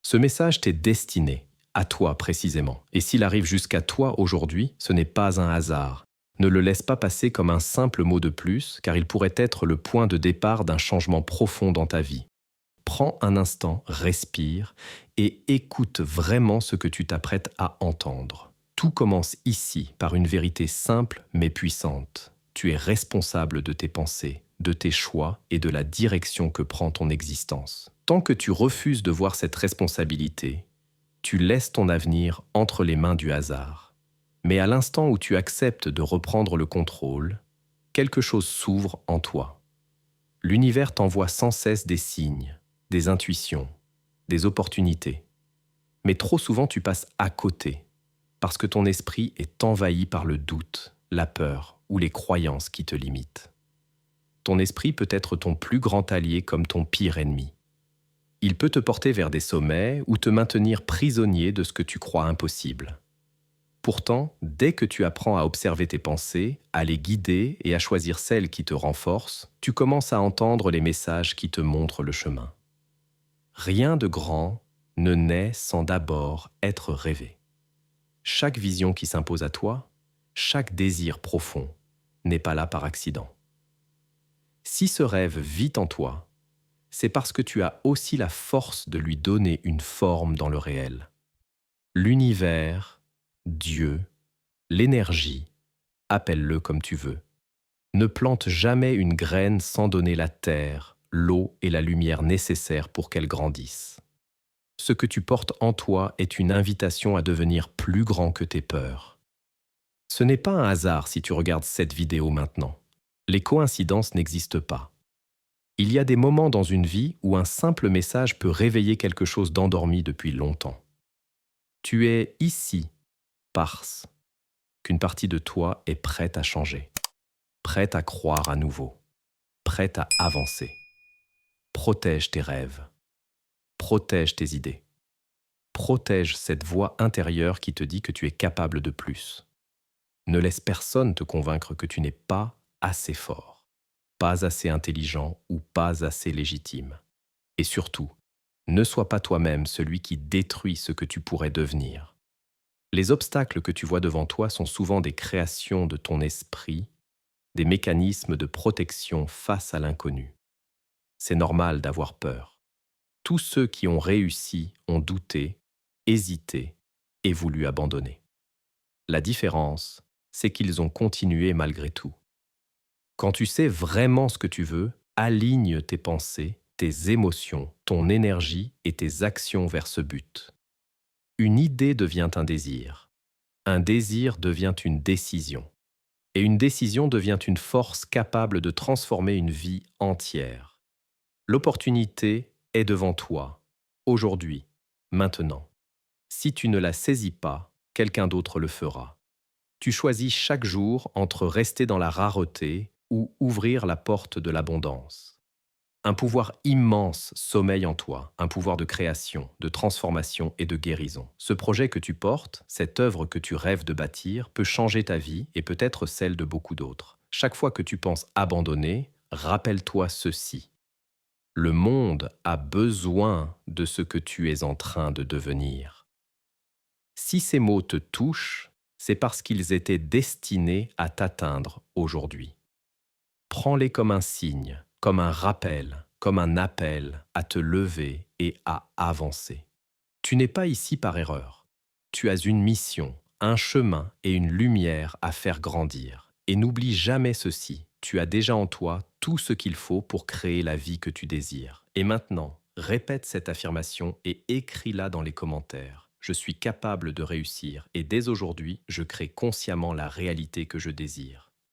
Ce message t'est destiné, à toi précisément. Et s'il arrive jusqu'à toi aujourd'hui, ce n'est pas un hasard. Ne le laisse pas passer comme un simple mot de plus, car il pourrait être le point de départ d'un changement profond dans ta vie. Prends un instant, respire et écoute vraiment ce que tu t'apprêtes à entendre. Tout commence ici par une vérité simple mais puissante. Tu es responsable de tes pensées, de tes choix et de la direction que prend ton existence. Tant que tu refuses de voir cette responsabilité, tu laisses ton avenir entre les mains du hasard. Mais à l'instant où tu acceptes de reprendre le contrôle, quelque chose s'ouvre en toi. L'univers t'envoie sans cesse des signes, des intuitions, des opportunités. Mais trop souvent tu passes à côté, parce que ton esprit est envahi par le doute, la peur ou les croyances qui te limitent. Ton esprit peut être ton plus grand allié comme ton pire ennemi. Il peut te porter vers des sommets ou te maintenir prisonnier de ce que tu crois impossible. Pourtant, dès que tu apprends à observer tes pensées, à les guider et à choisir celles qui te renforcent, tu commences à entendre les messages qui te montrent le chemin. Rien de grand ne naît sans d'abord être rêvé. Chaque vision qui s'impose à toi, chaque désir profond, n'est pas là par accident. Si ce rêve vit en toi, c'est parce que tu as aussi la force de lui donner une forme dans le réel. L'univers, Dieu, l'énergie, appelle-le comme tu veux, ne plante jamais une graine sans donner la terre, l'eau et la lumière nécessaires pour qu'elle grandisse. Ce que tu portes en toi est une invitation à devenir plus grand que tes peurs. Ce n'est pas un hasard si tu regardes cette vidéo maintenant. Les coïncidences n'existent pas. Il y a des moments dans une vie où un simple message peut réveiller quelque chose d'endormi depuis longtemps. Tu es ici parce qu'une partie de toi est prête à changer, prête à croire à nouveau, prête à avancer. Protège tes rêves, protège tes idées, protège cette voix intérieure qui te dit que tu es capable de plus. Ne laisse personne te convaincre que tu n'es pas assez fort, pas assez intelligent ou pas assez légitime. Et surtout, ne sois pas toi-même celui qui détruit ce que tu pourrais devenir. Les obstacles que tu vois devant toi sont souvent des créations de ton esprit, des mécanismes de protection face à l'inconnu. C'est normal d'avoir peur. Tous ceux qui ont réussi ont douté, hésité et voulu abandonner. La différence, c'est qu'ils ont continué malgré tout. Quand tu sais vraiment ce que tu veux, aligne tes pensées, tes émotions, ton énergie et tes actions vers ce but. Une idée devient un désir devient une décision, et une décision devient une force capable de transformer une vie entière. L'opportunité est devant toi, aujourd'hui, maintenant. Si tu ne la saisis pas, quelqu'un d'autre le fera. Tu choisis chaque jour entre rester dans la rareté ou ouvrir la porte de l'abondance. Un pouvoir immense sommeille en toi, un pouvoir de création, de transformation et de guérison. Ce projet que tu portes, cette œuvre que tu rêves de bâtir, peut changer ta vie et peut-être celle de beaucoup d'autres. Chaque fois que tu penses abandonner, rappelle-toi ceci. Le monde a besoin de ce que tu es en train de devenir. Si ces mots te touchent, c'est parce qu'ils étaient destinés à t'atteindre aujourd'hui. Prends-les comme un signe, comme un rappel, comme un appel à te lever et à avancer. Tu n'es pas ici par erreur. Tu as une mission, un chemin et une lumière à faire grandir. Et n'oublie jamais ceci, tu as déjà en toi tout ce qu'il faut pour créer la vie que tu désires. Et maintenant, répète cette affirmation et écris-la dans les commentaires. Je suis capable de réussir et dès aujourd'hui, je crée consciemment la réalité que je désire.